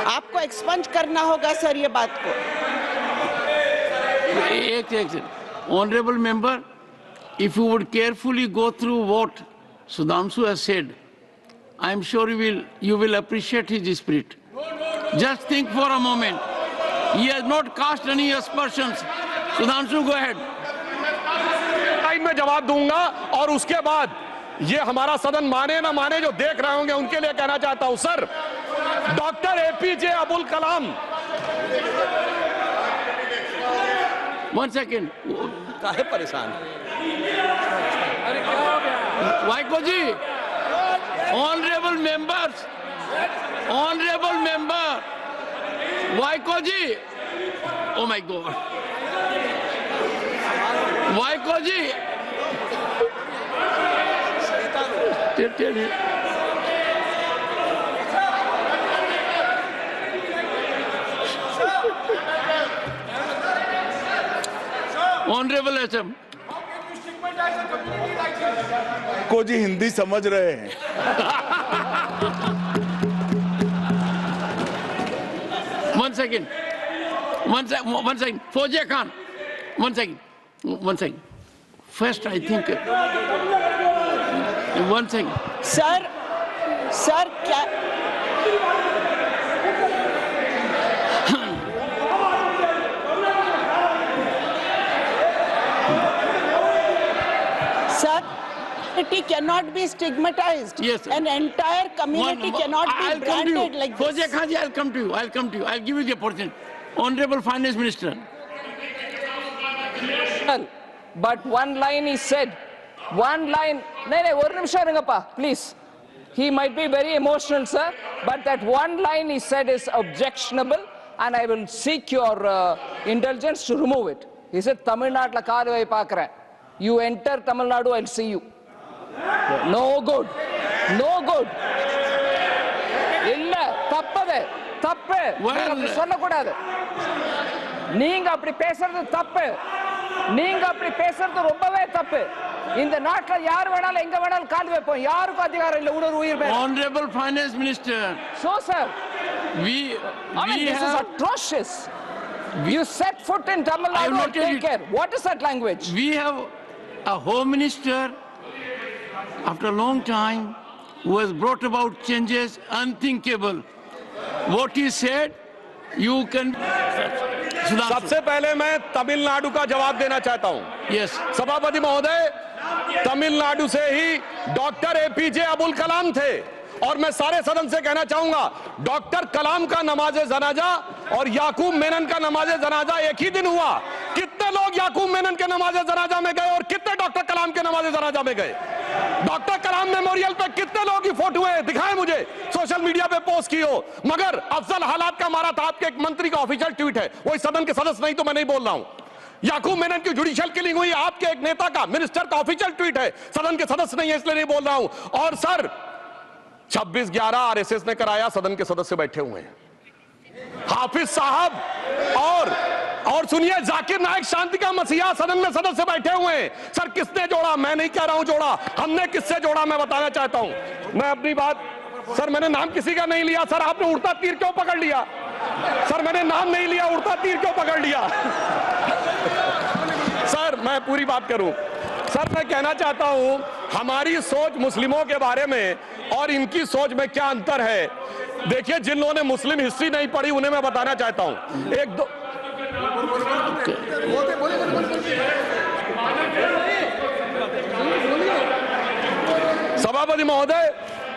आपको एक्सपंज करना होगा सर, ये बात को। एक Honorable member, if you would carefully go through what Sudhanshu has said, I am sure you will appreciate his spirit. Just think for a moment. He has not cast any aspersions. Sudhanshu, go ahead. Time में जवाब दूंगा और उसके बाद ये हमारा सदन माने ना माने, जो देख रहे होंगे उनके लिए कहना चाहता हूं sir, doctor APJ Abdul Kalam. One second. काहे परेशान? Vaiko ji, honorable members, honorable member, Vaiko ji, oh my God, Vaiko ji, tell me. Honorable HM, को जी हिंदी समझ रहे हैं। One second. Fauziya Khan, one second. First, I think, one second. Sir क्या community cannot be stigmatized. Yes, sir. An entire community cannot be branded like this. Fauziya Khan ji, I'll come to you. I'll give you the opportunity. Honorable Finance Minister. But one line is said. One line. Please. He might be very emotional, sir, but that one line he said is objectionable, and I will seek your indulgence to remove it. He said, Tamil Nadu la kaaruvai paakren. You enter Tamil Nadu, I'll see you. No good. No good. Illa, tappade. Tappe. சொல்லக்கூடாது. நீங்க அப்படி பேசுறது தப்பு. நீங்க அப்படி பேசுறது ரொம்பவே தப்பு. இந்த நாட்டுல யார் வேணாலும் எங்க வேணாலும் கால் வைப்போம். யாருக்கும் அதிகாரம் இல்ல ஒரு உயிர் மேல. Honorable Finance Minister. So sir, this is atrocious. You set foot in Tamil Nadu and take care. What is that language? We have a Home Minister after a long time who has brought about changes unthinkable. What he said, you can. सबसे पहले मैं तमिलनाडु का जवाब देना चाहता हूं. Yes. सभापति महोदय, तमिलनाडु से ही डॉक्टर एपीजे अब्दुल कलाम थे और मैं सारे सदन से कहना चाहूंगा, डॉक्टर कलाम का नमाजे जनाजा और याकूब मेनन का नमाजे जनाजा एक ही दिन हुआ. कितने लोग याकूब मेनन के नमाजे जनाजा में गए और कितने डॉक्टर कलाम के नमाजे जनाजा में गए? डॉक्टर कलाम मेमोरियल पे कितने लोग की फोटो है दिखाएं मुझे, सोशल मीडिया पे पोस्ट की हो. मगर अफजल हालात का मारा था आपके एक मंत्री का ऑफिशियल ट्वीट है, वही सदन के सदस्य नहीं तो मैं नहीं बोल रहा हूं. याकूब मेनन की जुडिशियल किलिंग हुई आपके एक नेता का, मिनिस्टर का ऑफिशियल ट्वीट है, सदन के सदस्य नहीं है इसलिए नहीं बोल रहा हूं. और सर, 26/11 आरएसएस ने कराया, सदन के सदस्य बैठे हुए हैं। हाफिज साहब और सुनिए, जाकिर नाइक शांति का मसीहा सदन में सदस्य बैठे हुए हैं। सर किसने जोड़ा? मैं नहीं कह रहा हूं जोड़ा, हमने किससे जोड़ा मैं बताना चाहता हूं। मैं अपनी बात, सर मैंने नाम किसी का नहीं लिया। सर आपने उड़ता तीर क्यों पकड़ लिया? सर मैंने नाम नहीं लिया, उड़ता तीर क्यों पकड़ लिया? सर मैं पूरी बात करूं। सर मैं कहना चाहता हूं, हमारी सोच मुस्लिमों के बारे में और इनकी सोच में क्या अंतर है। देखिए, जिन लोगों ने मुस्लिम हिस्ट्री नहीं पढ़ी उन्हें मैं बताना चाहता हूं। एक दो सभापति महोदय,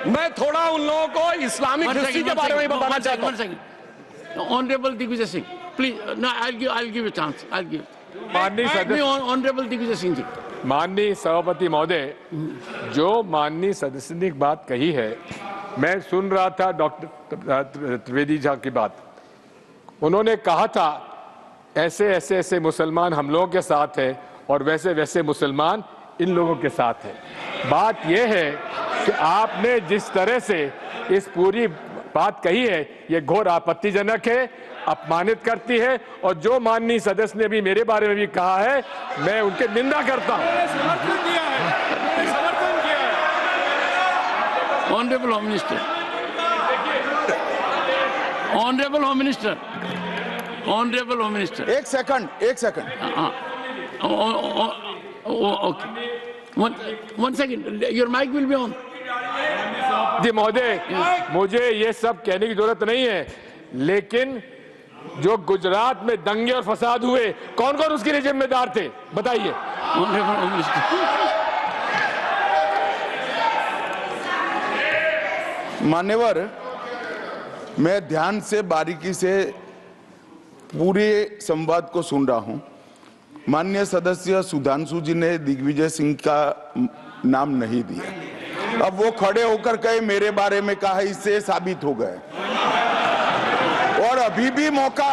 मैं थोड़ा उन लोगों को इस्लामिक हिस्ट्री के बारे में बताना चाहता हूं। Honourable Digvijaya Singh, please, no I'll give a chance. माननीय सदस्य, ऑनरेबल दिग्विजय सिंह जी। माननीय सभापति महोदय, जो माननीय सदस्य ने बात कही है, मैं सुन रहा था डॉक्टर त्रिवेदी जी की बात। उन्होंने कहा था ऐसे ऐसे ऐसे मुसलमान हम लोगों के साथ है और वैसे वैसे मुसलमान इन लोगों के साथ है। बात यह है कि आपने जिस तरह से इस पूरी बात कही है, ये घोर आपत्तिजनक है, अपमानित करती है, और जो माननीय सदस्य ने भी मेरे बारे में भी कहा है, मैं उनकी निंदा करता हूं। Honourable home minister, honourable home minister, honourable home minister, एक second okay, one second, your mic will be on. जी महोदय, मुझे ये सब कहने की जरूरत नहीं है, लेकिन जो गुजरात में दंगे और फसाद हुए, कौन कौन उसके लिए जिम्मेदार थे बताइए। ऑनरेबल होम मिनिस्टर, मान्यवर, मैं ध्यान से बारीकी से पूरे संवाद को सुन रहा हूं। माननीय सदस्य सुधांशु जी ने दिग्विजय सिंह का नाम नहीं दिया। अब वो खड़े होकर कहे मेरे बारे में कहा, इससे साबित हो गए। और अभी भी मौका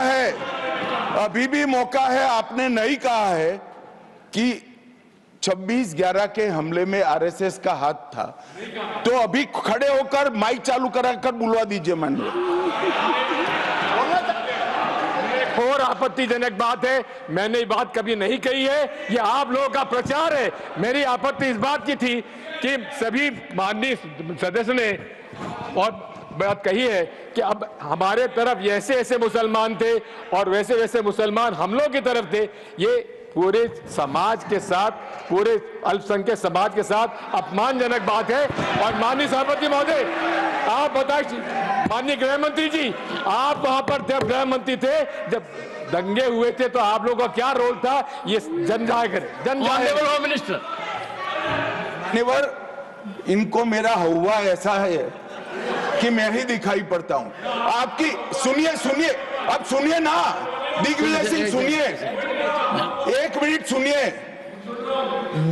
है, आपने नहीं कहा है कि 26/11 के हमले में आरएसएस का हाथ था, तो अभी खड़े होकर माइक चालू कराकर बुलवा दीजिए। माननीय, और आपत्तिजनक बात है, मैंने ये बात कभी नहीं कही है, ये आप लोगों का प्रचार है। मेरी आपत्ति इस बात की थी कि सभी माननीय सदस्य ने और बात कही है कि अब हमारे तरफ ऐसे ऐसे मुसलमान थे और वैसे वैसे मुसलमान हम लोग की तरफ थे। ये पूरे समाज के साथ, पूरे अल्पसंख्यक समाज के साथ अपमानजनक बात है। और माननीय सभापति महोदय, आप बताइए, माननीय गृह मंत्री जी, आप वहां पर थे, गृह मंत्री थे जब दंगे हुए थे, तो आप लोगों का क्या रोल था, ये जन जाहिर होम मिनिस्टर। मान्यवर, इनको मेरा हुआ ऐसा है कि मैं ही दिखाई पड़ता हूं। आपकी सुनिए, अब सुनिए ना दिग्विजय सिंह, सुनिए, एक मिनट सुनिए।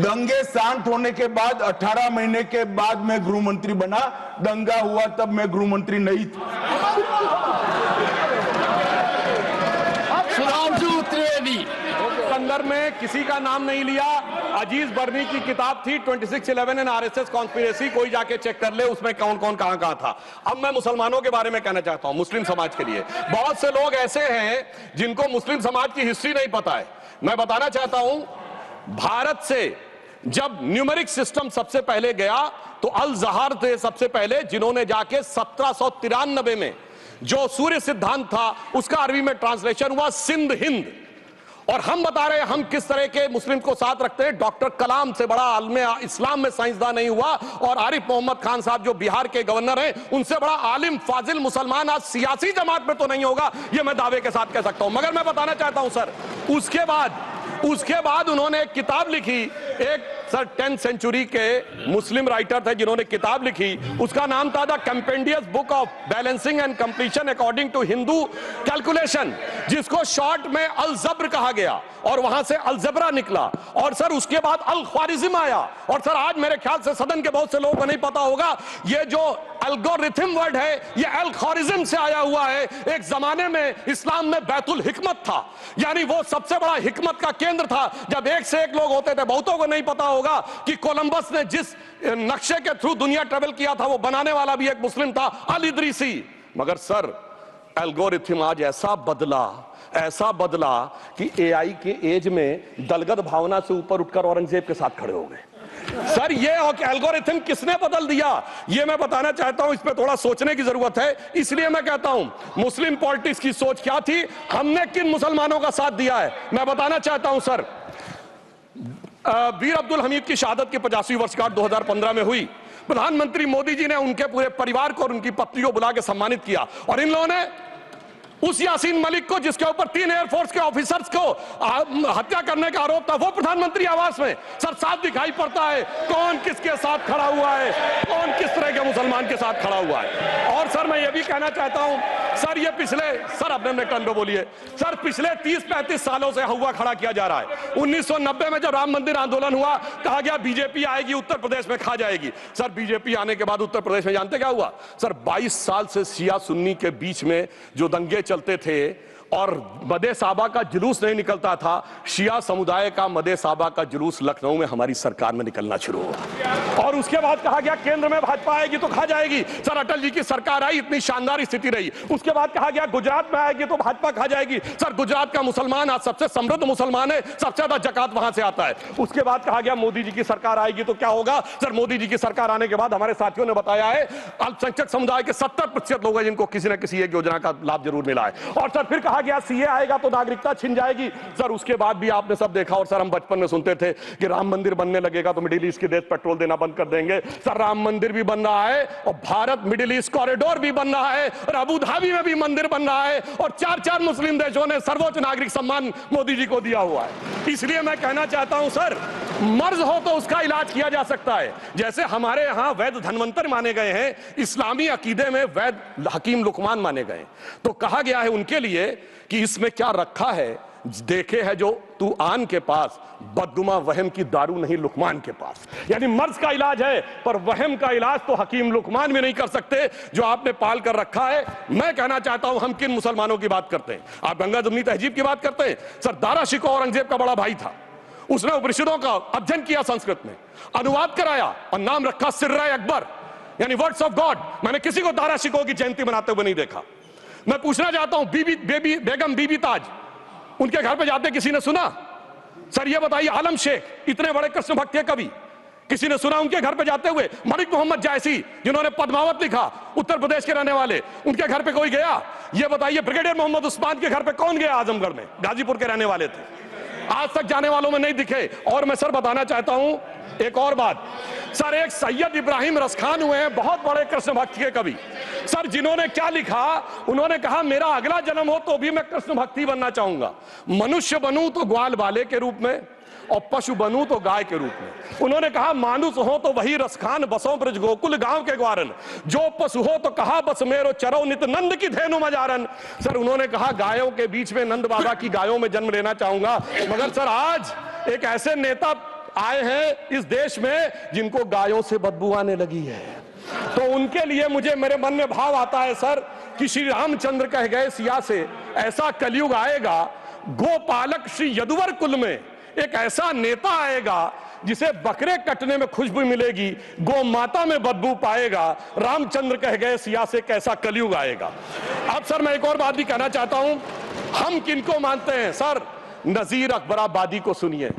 दंगे शांत होने के बाद 18 महीने के बाद मैं गृह मंत्री बना। दंगा हुआ तब मैं गृह मंत्री नहीं था। सुधांशु त्रिवेदी, संदर्भ में किसी का नाम नहीं लिया। अजीज बर्नी की किताब थी 26/11 एंड आरएसएस कॉन्स्पिरेसी, कोई जाके चेक कर ले उसमें कौन कौन कहां था। अब मैं मुसलमानों के बारे में कहना चाहता हूं, मुस्लिम समाज के लिए। बहुत से लोग ऐसे हैं जिनको मुस्लिम समाज की हिस्ट्री नहीं पता है। मैं बताना चाहता हूं, भारत से जब न्यूमेरिक सिस्टम सबसे पहले गया तो अल जहार थे सबसे पहले, जिन्होंने जाके 1793 में जो सूर्य सिद्धांत था उसका अरबी में ट्रांसलेशन हुआ सिंध हिंद। और हम बता रहे हैं हम किस तरह के मुस्लिम को साथ रखते हैं। डॉक्टर कलाम से बड़ा आलिम इस्लाम में साइंसदान नहीं हुआ, और आरिफ मोहम्मद खान साहब जो बिहार के गवर्नर हैं, उनसे बड़ा आलिम फाजिल मुसलमान आज सियासी जमात में तो नहीं होगा, ये मैं दावे के साथ कह सकता हूं। मगर मैं बताना चाहता हूं सर, उसके बाद उन्होंने एक किताब लिखी, एक सर 10th सेंचुरी के मुस्लिम राइटर थे जिन्होंने किताब लिखी, उसका नाम था the compendious book of balancing and completion according to Hindu calculation, जिसको शॉर्ट में अल जब्र कहा गया, और वहां से अल जबरा निकला। और सर उसके बाद अल ख्वारिज्म आया। और सर आज मेरे ख्याल से सदन के बहुत से लोगों को नहीं पता होगा, ये जो एल्गोरिथम वर्ड है, ये एल्गोरिज्म से आया हुआ है। एक जमाने में इस्लाम में बैतुल हिकमत था, यानी वो सबसे बड़ा हिकमत का केंद्र था, जब एक से एक लोग होते थे। बहुतों को नहीं पता होगा कि कोलंबस ने जिस नक्शे के थ्रू दुनिया ट्रेवल किया था, वो बनाने वाला भी एक मुस्लिम था, अल इदरीसी। मगर सर, एल्गोरिथम आज ऐसा बदला कि एआई के एज में दलगत भावना से ऊपर उठकर औरंगजेब के साथ खड़े हो गए। सर, ये एल्गोरिथम किसने बदल दिया, ये मैं बताना चाहता हूं। इस पे थोड़ा सोचने की जरूरत है। इसलिए मैं कहता हूं, मुस्लिम पॉलिटिक्स की सोच क्या थी, हमने किन मुसलमानों का साथ दिया है, मैं बताना चाहता हूं। सर, वीर अब्दुल हमीद की शहादत की 50वीं वर्षगांठ 2015 में हुई। प्रधानमंत्री मोदी जी ने उनके पूरे परिवार को और उनकी पत्नी को बुला के सम्मानित किया, और इन लोगों ने उस यासीन मलिक को, जिसके ऊपर 3 एयरफोर्स के ऑफिसर्स को हत्या करने का आरोप था, वो प्रधानमंत्री आवास में। सर, साफ दिखाई पड़ता है कौन किसके साथ खड़ा हुआ है, कौन किस तरह के मुसलमान के साथ खड़ा हुआ है। और सर, मैं ये भी कहना चाहता हूं, सर, ये सर अपने टर्न पे बोलिए। सर, पिछले 30-35 सालों से हुआ खड़ा किया जा रहा है। 1990 में जब राम मंदिर आंदोलन हुआ, कहा गया बीजेपी आएगी, उत्तर प्रदेश में खा जाएगी। सर, बीजेपी आने के बाद उत्तर प्रदेश में जानते क्या हुआ? सर, 22 साल से शिया सुन्नी के बीच में जो दंगे चलते थे और मदे साबा का जुलूस नहीं निकलता था, शिया समुदाय का मदे साबा का जुलूस लखनऊ में हमारी सरकार में निकलना शुरू हुआ। और उसके बाद कहा गया केंद्र में भाजपा आएगी तो खा जाएगी। सर, अटल जी की सरकार आई, इतनी शानदार स्थिति रही। उसके बाद कहा गया गुजरात में आएगी तो भाजपा खा जाएगी। सर, गुजरात का मुसलमान आज सबसे समृद्ध मुसलमान है, सबसे ज्यादा जकात वहां से आता है। उसके बाद कहा गया मोदी जी की सरकार आएगी तो क्या होगा? सर, मोदी जी की सरकार आने के बाद हमारे साथियों ने बताया है, अल्पसंख्यक समुदाय के 70% लोग हैं जिनको किसी न किसी एक योजना का लाभ जरूर मिला है। और सर, फिर कहा गया सीए आएगा तो नागरिकता छिन जाएगी। सर, उसके बाद भी आपने सब देखा। और सर, हम बचपन में सुनते थे कि राम मंदिर बनने लगेगा तो मिडिल ईस्ट के देश पेट्रोल देना बंद कर देंगे। सर, राम मंदिर भी बन रहा है और भारत मिडिल ईस्ट कॉरिडोर भी बन रहा है और अबू धाबी में भी मंदिर बन रहा है और 4 मुस्लिम देशों ने सर्वोच्च नागरिक सम्मान मोदी जी को दिया हुआ है। इसलिए मैं कहना चाहता हूं, सर, मर्ज हो तो उसका इलाज किया जा सकता है। जैसे हमारे यहां वैद धनवंतर माने गए हैं, इस्लामी अकीदे में वैद हकीम लुकमान माने गए, तो कहा गया है उनके लिए कि इसमें क्या रखा है, देखे है जो तू आन के पास, बदगुमा वहम की दारू नहीं लुकमान के पास। यानी मर्ज का इलाज है, पर वहम का इलाज तो हकीम लुकमान भी नहीं कर सकते जो आपने पाल कर रखा है। मैं कहना चाहता हूं, हम किन मुसलमानों की बात करते हैं? आप गंगा जमुनी तहजीब की बात करते हैं। सर, दारा शिको औरंगजेब का बड़ा भाई था, उसने उपनिषदों का अध्ययन किया, संस्कृत में अनुवाद कराया और नाम रखा सिर्रा अकबर, यानी वर्ड्स ऑफ गॉड। मैंने किसी को दारा शिको की जयंती मनाते हुए नहीं देखा। मैं पूछना चाहता हूं, बेगम बीबी ताज, उनके घर पे जाते किसी ने सुना? सर, ये बताइए, आलम शेख, इतने बड़े कृष्ण भक्त के कवि, किसी ने सुना उनके घर पे जाते हुए? मलिक मोहम्मद जायसी, जिन्होंने पद्मावत लिखा, उत्तर प्रदेश के रहने वाले, उनके घर पे कोई गया? ये बताइए, ब्रिगेडियर मोहम्मद उस्मान के घर पे कौन गया? आजमगढ़ में, गाजीपुर के रहने वाले थे, आज तक जाने वालों में नहीं दिखे। और मैं सर बताना चाहता हूं एक और बात। सर, एक सैयद इब्राहिम रसखान हुए हैं, बहुत बड़े कृष्ण भक्त के कवि। सर, जिन्होंने क्या लिखा, उन्होंने कहा मेरा अगला जन्म हो तो भी मैं कृष्ण भक्ति बनना चाहूंगा। मनुष्य बनूं तो ग्वाल बाले के रूप में और पशु बनूं तो गाय के रूप में। उन्होंने कहा मानुष हो तो वही रसखान, बसों ब्रज गोकुल गांव के ग्वारन, जो पशु हो तो कहा बस मेरो चरो नित नंद की धेनु मजारन। सर, उन्होंने कहा गायों के बीच में नंद बाबा की गायों में जन्म लेना चाहूंगा। मगर सर, आज एक ऐसे नेता आए हैं इस देश में जिनको गायों से बदबू आने लगी है, तो उनके लिए मेरे मन में भाव आता है सर कि श्री रामचंद्र कह गए सिया से, ऐसा कलयुग आएगा, गोपालक श्री यदुवर कुल में एक ऐसा नेता आएगा जिसे बकरे कटने में खुशबू मिलेगी, गौ माता में बदबू पाएगा। रामचंद्र कह गए सिया से, कैसा कलयुग आएगा। अब सर, मैं एक और बात भी कहना चाहता हूं, हम किनको मानते हैं? सर, नजीर अकबराबादी को सुनिए,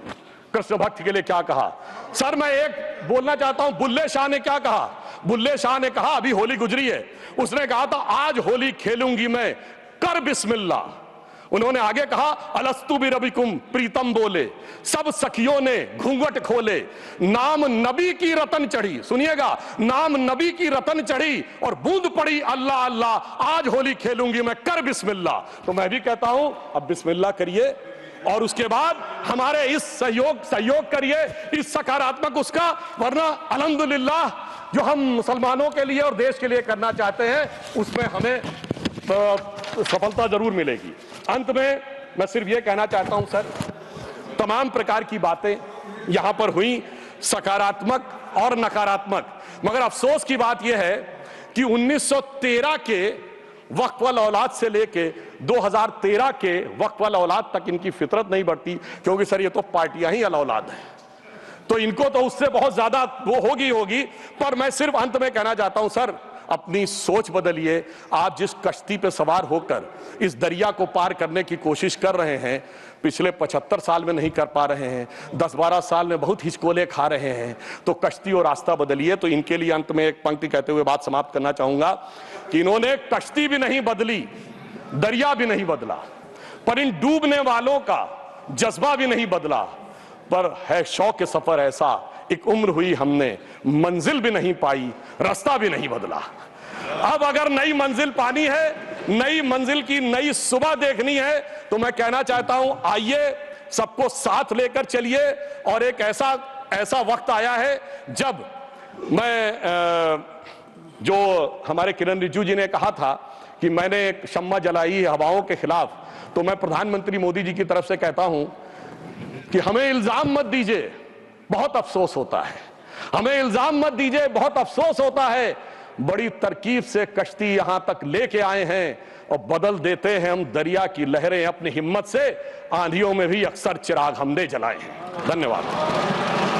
कृष्ण भक्त के लिए क्या कहा। सर, मैं एक बोलना चाहता हूं, बुल्ले शाह ने क्या कहा? बुल्ले शाह ने कहा, अभी होली गुजरी है, उसने कहा था आज होली खेलूंगी मैं, कर बिस्मिल्लाह। उन्होंने आगे कहा, अलस्तु बिरबिकुम प्रीतम बोले, सब सखियों ने घूंघट खोले, नाम नबी की रतन चढ़ी, सुनिएगा, नाम नबी की रतन चढ़ी और बूंद पड़ी अल्लाह अल्लाह, आज होली खेलूंगी मैं, कर बिस्मिल्लाह। तो मैं भी कहता हूं, अब बिस्मिल्लाह करिए और उसके बाद हमारे इस सहयोग करिए, इस सकारात्मक उसका, वरना अल्हम्दुलिल्लाह जो हम मुसलमानों के लिए और देश के लिए करना चाहते हैं उसमें हमें सफलता जरूर मिलेगी। अंत में मैं सिर्फ ये कहना चाहता हूं सर, तमाम प्रकार की बातें यहां पर हुई, सकारात्मक और नकारात्मक, मगर अफसोस की बात यह है कि 1913 के वक्फ वाल औलाद से लेके 2013 के वक्फ वाल औलाद तक इनकी फितरत नहीं बढ़ती, क्योंकि सर ये तो पार्टियां ही अल औलाद हैं, तो इनको तो उससे बहुत ज्यादा वो होगी। पर मैं सिर्फ अंत में कहना चाहता हूं सर, अपनी सोच बदलिए। आप जिस कश्ती पे सवार होकर इस दरिया को पार करने की कोशिश कर रहे हैं, पिछले 75 साल में नहीं कर पा रहे हैं, 10-12 साल में बहुत हिचकोले खा रहे हैं, तो कश्ती और रास्ता बदलिए। तो इनके लिए अंत में एक पंक्ति कहते हुए बात समाप्त करना चाहूंगा कि इन्होंने कश्ती भी नहीं बदली, दरिया भी नहीं बदला, पर इन डूबने वालों का जज्बा भी नहीं बदला, पर है शौक सफर ऐसा, एक उम्र हुई हमने, मंजिल भी नहीं पाई, रास्ता भी नहीं बदला। अब अगर नई मंजिल पानी है, नई मंजिल की नई सुबह देखनी है, तो मैं कहना चाहता हूं आइए सबको साथ लेकर चलिए। और एक ऐसा वक्त आया है जब मैं जो हमारे किरण रिजिजू जी ने कहा था कि मैंने एक शम्मा जलाई हवाओं के खिलाफ, तो मैं प्रधानमंत्री मोदी जी की तरफ से कहता हूं कि हमें इल्जाम मत दीजिए, बहुत अफसोस होता है, हमें इल्जाम मत दीजिए, बहुत अफसोस होता है। बड़ी तरकीब से कश्ती यहां तक लेके आए हैं और बदल देते हैं हम दरिया की लहरें अपनी हिम्मत से। आंधियों में भी अक्सर चिराग हमने जलाए हैं। धन्यवाद।